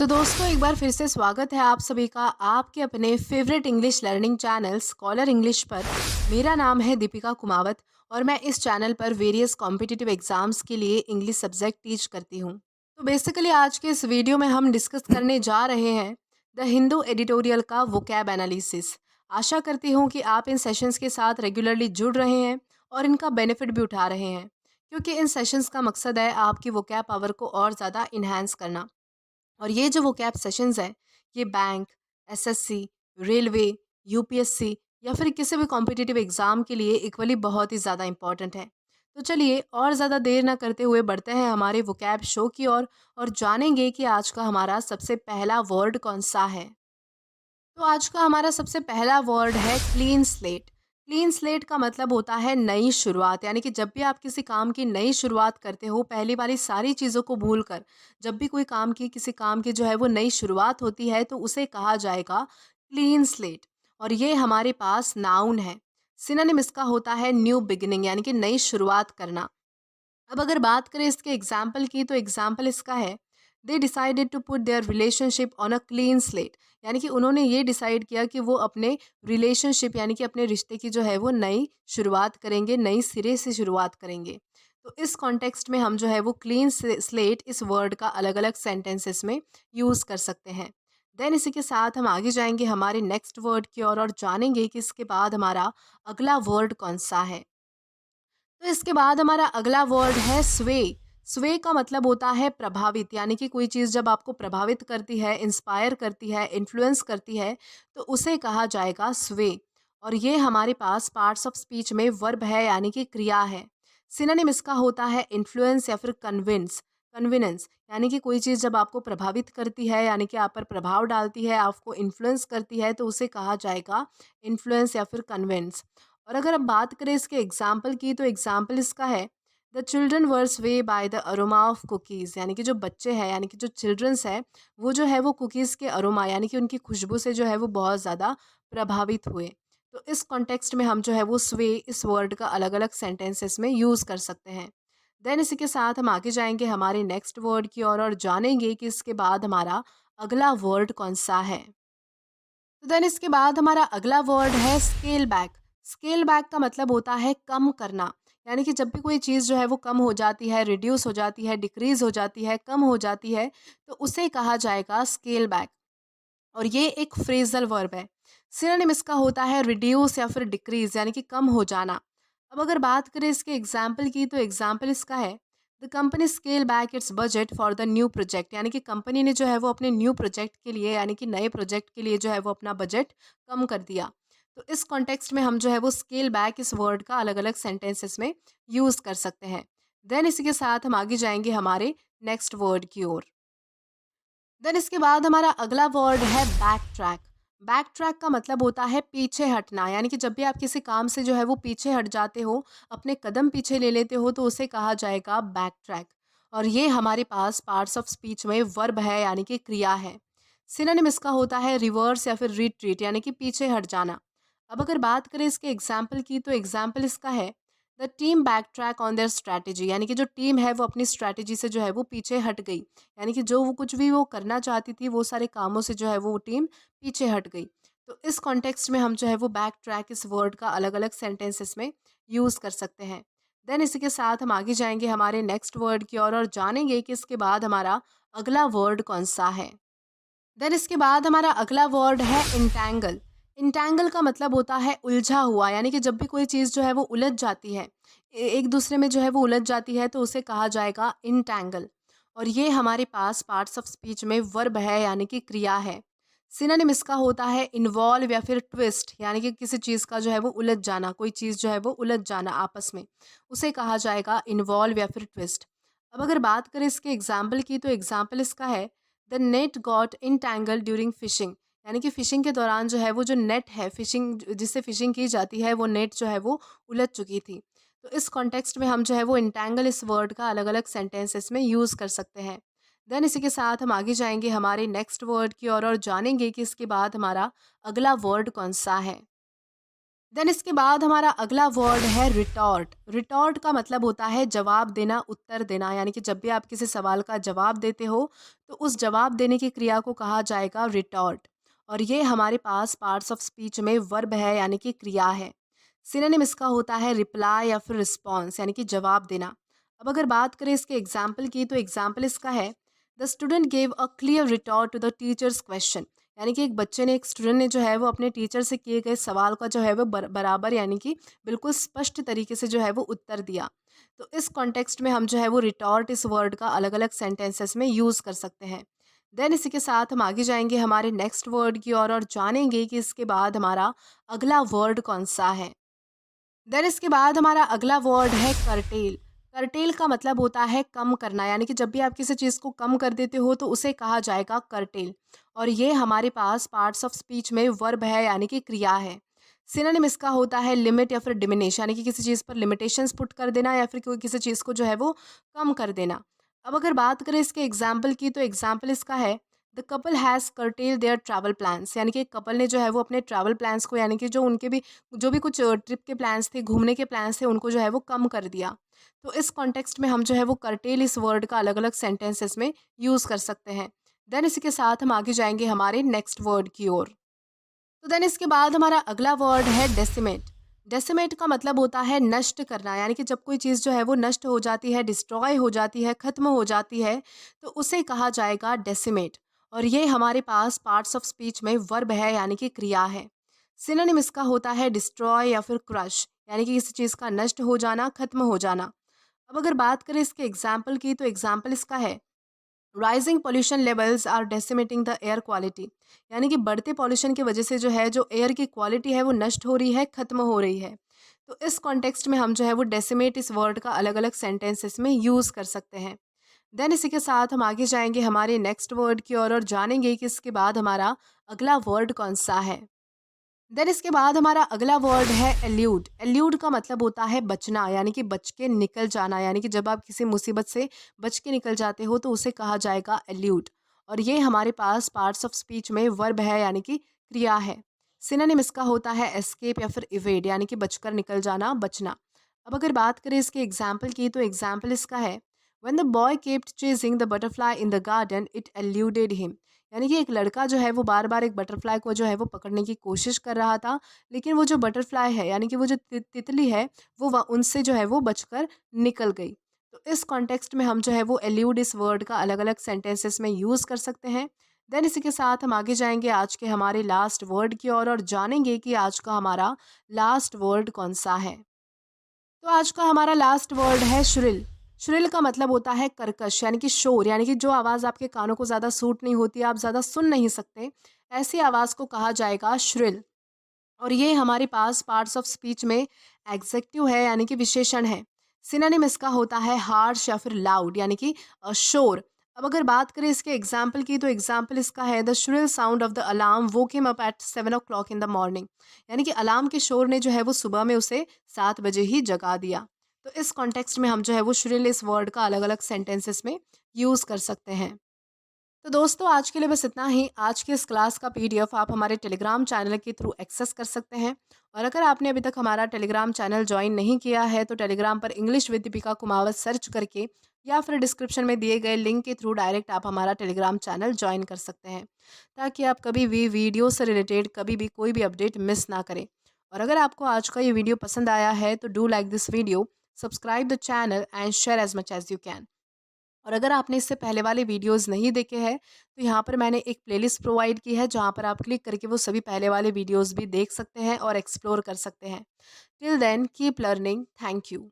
तो दोस्तों एक बार फिर से स्वागत है आप सभी का आपके अपने favourite English learning channel scholar English पर। मेरा नाम है दीपिका कुमावत और मैं इस चैनल पर वेरियस कॉम्पिटिटिव एग्जाम्स के लिए इंग्लिश सब्जेक्ट टीच करती हूँ। तो बेसिकली आज के इस वीडियो में हम डिस्कस करने जा रहे हैं द हिंदू एडिटोरियल का वोकैब एनालिसिस। आशा करती हूँ कि आप इन सेशंस के साथ रेगुलरली जुड़ रहे हैं और इनका बेनिफिट भी उठा रहे हैं, क्योंकि इन सेशंस का मकसद है आपकी वोकैब पावर को और ज़्यादा इन्हांस करना। और ये जो वोकैब सेशंस हैं, ये बैंक, एसएससी, रेलवे, यूपीएससी या फिर किसी भी कॉम्पिटिटिव एग्ज़ाम के लिए इक्वली बहुत ही ज़्यादा इंपॉर्टेंट है। तो चलिए और ज़्यादा देर ना करते हुए बढ़ते हैं हमारे वोकैब शो की ओर और जानेंगे कि आज का हमारा सबसे पहला वर्ड कौन-सा है। तो आज का हमारा सबसे पहला वर्ड है क्लीन स्लेट। क्लीन स्लेट का मतलब होता है नई शुरुआत, यानी कि जब भी आप किसी काम की नई शुरुआत करते हो, पहली वाली सारी चीज़ों को भूलकर जब भी कोई काम की किसी काम की जो है वो नई शुरुआत होती है तो उसे कहा जाएगा क्लीन स्लेट। और ये हमारे पास नाउन है। सिनोनिम इसका होता है न्यू बिगिनिंग, यानी कि नई शुरुआत करना। अब अगर बात करें इसके एग्जाम्पल की तो एग्जाम्पल इसका है they decided to put their relationship on a clean slate, यानी कि उन्होंने ये डिसाइड किया कि वो अपने रिलेशनशिप यानी कि अपने रिश्ते की जो है वो नई शुरुआत करेंगे, नई सिरे से शुरुआत करेंगे। तो इस कॉन्टेक्स्ट में हम जो है वो क्लीन स्लेट इस वर्ड का अलग अलग सेंटेंसेस में यूज़ कर सकते हैं। देन इसी के साथ हम आगे जाएंगे हमारे नेक्स्ट वर्ड की ओर और जानेंगे कि इसके बाद हमारा अगला वर्ड कौन सा है। तो इसके बाद हमारा अगला वर्ड है स्वे। स्वे का मतलब होता है प्रभावित, यानी कि कोई चीज़ जब आपको प्रभावित करती है, इंस्पायर करती है, इन्फ्लुएंस करती है, तो उसे कहा जाएगा स्वे। और ये हमारे पास पार्ट्स ऑफ स्पीच में वर्ब है, यानी कि क्रिया है। सिनोनिम इसका होता है इन्फ्लुएंस या फिर कन्विंस। कन्विनेंस यानी कि कोई चीज़ जब आपको प्रभावित करती है, यानी कि आप पर प्रभाव डालती है, आपको इन्फ्लुएंस करती है, तो उसे कहा जाएगा इन्फ्लुएंस या फिर कन्विंस। और अगर हम बात करें इसके एग्जाम्पल की तो एग्जाम्पल इसका है द चिल्ड्रन वर स्वे by the aroma of cookies, यानी कि जो बच्चे हैं, यानी कि जो चिल्ड्रंस है, वो जो है वो कुकीज़ के अरोमा यानी कि उनकी खुशबू से जो है वो बहुत ज़्यादा प्रभावित हुए। तो इस कॉन्टेक्स्ट में हम जो है वो स्वे इस वर्ड का अलग अलग सेंटेंसेस में यूज़ कर सकते हैं। देन इसी के साथ हम आगे जाएंगे हमारे नेक्स्ट वर्ड की ओर और जानेंगे कि इसके बाद हमारा अगला वर्ड कौन सा है। तो देन इसके बाद हमारा अगला वर्ड है स्केल बैक। स्केल बैक का मतलब होता है कम करना, यानी कि जब भी कोई चीज़ जो है वो कम हो जाती है, रिड्यूस हो जाती है, डिक्रीज हो जाती है, कम हो जाती है, तो उसे कहा जाएगा स्केल बैक। और ये एक फ्रेजल वर्ब है। सिनोनिम इसका होता है रिड्यूस या फिर डिक्रीज, यानी कि कम हो जाना। अब अगर बात करें इसके एग्जाम्पल की तो एग्जाम्पल इसका है the company scale back it's budget for the new project, यानी कि कंपनी ने जो है वो अपने न्यू प्रोजेक्ट के लिए, यानी कि नए प्रोजेक्ट के लिए जो है वो अपना बजट कम कर दिया। तो इस कॉन्टेक्स्ट में हम जो है वो स्केल बैक इस वर्ड का अलग अलग सेंटेंसेस में यूज़ कर सकते हैं। देन इसी के साथ हम आगे जाएंगे हमारे नेक्स्ट वर्ड की ओर। देन इसके बाद हमारा अगला वर्ड है बैक ट्रैक। बैक ट्रैक का मतलब होता है पीछे हटना, यानी कि जब भी आप किसी काम से जो है वो पीछे हट जाते हो, अपने कदम पीछे ले लेते हो, तो उसे कहा जाएगा बैक ट्रैक। और ये हमारे पास पार्ट्स ऑफ स्पीच में वर्ब है, यानी कि क्रिया है। सिनोनिम इसका होता है रिवर्स या फिर रिट्रीट, यानी कि पीछे हट जाना। अब अगर बात करें इसके एग्जाम्पल की तो एग्जाम्पल इसका है the team back track on their strategy, यानी कि जो टीम है वो अपनी स्ट्रैटेजी से जो है वो पीछे हट गई, यानी कि जो वो कुछ भी वो करना चाहती थी वो सारे कामों से जो है वो टीम पीछे हट गई। तो इस कॉन्टेक्स्ट में हम जो है वो बैक ट्रैक इस वर्ड का अलग अलग सेंटेंसेस में यूज़ कर सकते हैं। देन इसी के साथ हम आगे जाएंगे हमारे नेक्स्ट वर्ड की ओर और जानेंगे कि इसके बाद हमारा अगला वर्ड कौन सा है। देन इसके बाद हमारा अगला वर्ड है इंटैंगल। इंटैंगल का मतलब होता है उलझा हुआ, यानी कि जब भी कोई चीज़ जो है वो उलझ जाती है, एक दूसरे में जो है वो उलझ जाती है, तो उसे कहा जाएगा इंटैंगल। और ये हमारे पास पार्ट्स ऑफ स्पीच में वर्ब है, यानी कि क्रिया है। सिनोनिम इसका होता है इन्वॉल्व या फिर ट्विस्ट, यानी कि किसी चीज़ का जो है वो उलझ जाना, कोई चीज़ जो है वो उलझ जाना आपस में, उसे कहा जाएगा इन्वॉल्व या फिर ट्विस्ट। अब अगर बात करें इसके एग्जाम्पल की तो एग्जाम्पल इसका है the net got entangle during fishing, यानी कि फिशिंग के दौरान जो है वो जो नेट है, फिशिंग जिससे फिशिंग की जाती है, वो नेट जो है वो उलझ चुकी थी। तो इस कॉन्टेक्स्ट में हम जो है वो इंटैंगल इस वर्ड का अलग अलग सेंटेंसेस में यूज़ कर सकते हैं। देन इसी के साथ हम आगे जाएंगे हमारे नेक्स्ट वर्ड की ओर और जानेंगे कि इसके बाद हमारा अगला वर्ड कौन सा है। देन इसके बाद हमारा अगला वर्ड है रिटॉर्ट। रिटॉर्ट का मतलब होता है जवाब देना, उत्तर देना, यानी कि जब भी आप किसी सवाल का जवाब देते हो तो उस जवाब देने की क्रिया को कहा जाएगा रिटॉर्ट। और ये हमारे पास पार्ट्स ऑफ स्पीच में वर्ब है, यानी कि क्रिया है। सिनोनिम इसका होता है रिप्लाई या फिर रिस्पॉन्स, यानी कि जवाब देना। अब अगर बात करें इसके एग्जाम्पल की, तो एग्जाम्पल इसका है the student gave a clear retort to the teacher's question. यानी कि एक स्टूडेंट ने जो है वो अपने टीचर से किए गए सवाल का जो है वो बराबर, यानी कि बिल्कुल स्पष्ट तरीके से जो है वो उत्तर दिया। तो इस कॉन्टेक्स्ट में हम जो है वो रिटॉर्ट इस वर्ड का अलग अलग सेंटेंसेस में यूज़ कर सकते हैं। देन इसी के साथ हम आगे जाएंगे हमारे नेक्स्ट वर्ड की और जानेंगे कि इसके बाद हमारा अगला वर्ड कौन सा है। देन इसके बाद हमारा अगला वर्ड है करटेल। करटेल का मतलब होता है कम करना, यानी कि जब भी आप किसी चीज़ को कम कर देते हो तो उसे कहा जाएगा करटेल। और ये हमारे पास पार्ट्स ऑफ स्पीच में वर्ब है, यानी कि क्रिया है। सिनोनिम इसका होता है लिमिट या फिर डिमिनिश, यानी कि किसी चीज़ पर लिमिटेशंस पुट कर देना या फिर कोई किसी चीज़ को जो है वो कम कर देना। अब अगर बात करें इसके एग्जाम्पल की, तो एग्जाम्पल इसका है the couple has cartel there travel plans. यानी कि कपल ने जो है वो अपने ट्रैवल प्लान्स को, यानी कि जो भी कुछ ट्रिप के प्लान्स थे, घूमने के प्लान्स थे, उनको जो है वो कम कर दिया। तो इस कॉन्टेक्स्ट में हम जो है वो कर्टेल इस वर्ड का अलग अलग सेंटेंसेस में यूज़ कर सकते हैं। देन इसी के साथ हम आगे जाएंगे हमारे नेक्स्ट वर्ड की ओर। तो देन इसके बाद हमारा अगला वर्ड है डेसिमेट। डेसिमेट का मतलब होता है नष्ट करना, यानी कि जब कोई चीज़ जो है वो नष्ट हो जाती है, डिस्ट्रॉय हो जाती है, ख़त्म हो जाती है, तो उसे कहा जाएगा डेसिमेट। और ये हमारे पास पार्ट्स ऑफ स्पीच में वर्ब है, यानी कि क्रिया है। सिनोनिम इसका होता है डिस्ट्रॉय या फिर क्रश, यानी कि किसी चीज़ का नष्ट हो जाना, ख़त्म हो जाना। अब अगर बात करें इसके एग्जाम्पल की, तो एग्जाम्पल इसका है rising pollution levels are decimating the air quality. यानी कि बढ़ते पॉल्यूशन की वजह से जो है जो एयर की क्वालिटी है वो नष्ट हो रही है, ख़त्म हो रही है। तो इस कॉन्टेक्स्ट में हम जो है वो डेसिमेट इस वर्ड का अलग अलग सेंटेंसेस में यूज़ कर सकते हैं। देन इसी के साथ हम आगे जाएंगे हमारे नेक्स्ट वर्ड की ओर और जानेंगे कि इसके बाद हमारा अगला वर्ड कौन सा है। देन इसके बाद हमारा अगला वर्ड है एल्यूड। एल्यूड का मतलब होता है बचना, यानी कि बच के निकल जाना, यानी कि जब आप किसी मुसीबत से बच के निकल जाते हो तो उसे कहा जाएगा एल्यूड। और ये हमारे पास पार्ट्स ऑफ स्पीच में वर्ब है, यानी कि क्रिया है। सिनोनिम इसका होता है एस्केप या फिर इवेड, यानी कि बचकर निकल जाना, बचना। अब अगर बात करें इसके एग्जाम्पल की, तो एग्जाम्पल इसका है when the boy kept chasing the butterfly in the garden it alluded him. यानी कि एक लड़का जो है वो बार बार एक बटरफ्लाई को जो है वो पकड़ने की कोशिश कर रहा था, लेकिन वो जो बटरफ्लाई है, यानी कि वो जो तितली है, वो उनसे जो है वो बचकर निकल गई। तो इस कॉन्टेक्स्ट में हम जो है वो एल्यूड इस वर्ड का अलग अलग सेंटेंसेस में यूज़ कर सकते हैं। देन इसी के साथ हम आगे जाएंगे आज के हमारे लास्ट वर्ड की ओर और जानेंगे कि आज का हमारा लास्ट वर्ड कौन सा है। तो आज का हमारा लास्ट वर्ड है श्रिल। श्रिल का मतलब होता है कर्कश, यानी कि शोर, यानी कि जो आवाज़ आपके कानों को ज़्यादा सूट नहीं होती, आप ज़्यादा सुन नहीं सकते, ऐसी आवाज़ को कहा जाएगा श्रिल। और ये हमारे पास पार्ट्स ऑफ स्पीच में एग्जेक्टिव है, यानी कि विशेषण है। सिनोनिम इसका होता है हार्श या फिर लाउड, यानी कि शोर। अब अगर बात करें इसके एग्जाम्पल की, तो एग्जाम्पल इसका है the shrill sound of the alarm woke him up at 7 o'clock in the morning. यानी कि अलार्म के शोर ने जो है वो सुबह में उसे 7 बजे ही जगा दिया। तो इस कॉन्टेक्स्ट में हम जो है वो श्रिल इस वर्ड का अलग अलग सेंटेंसेस में यूज़ कर सकते हैं। तो दोस्तों आज के लिए बस इतना ही। आज की इस क्लास का पीडीएफ आप हमारे टेलीग्राम चैनल के थ्रू एक्सेस कर सकते हैं। और अगर आपने अभी तक हमारा टेलीग्राम चैनल ज्वाइन नहीं किया है तो टेलीग्राम पर English with Deepika Kumawat search करके या फिर डिस्क्रिप्शन में दिए गए लिंक के थ्रू डायरेक्ट आप हमारा टेलीग्राम चैनल ज्वाइन कर सकते हैं, ताकि आप कभी भी वीडियो से रिलेटेड कभी भी कोई भी अपडेट मिस ना करें। और अगर आपको आज का ये वीडियो पसंद आया है तो do like this video, subscribe the channel and share as much as you can. और अगर आपने इससे पहले वाले वीडियोस नहीं देखे हैं तो यहाँ पर मैंने एक प्लेलिस्ट प्रोवाइड की है, जहाँ पर आप क्लिक करके वो सभी पहले वाले वीडियोस भी देख सकते हैं और एक्सप्लोर कर सकते हैं। Till then keep learning. Thank you.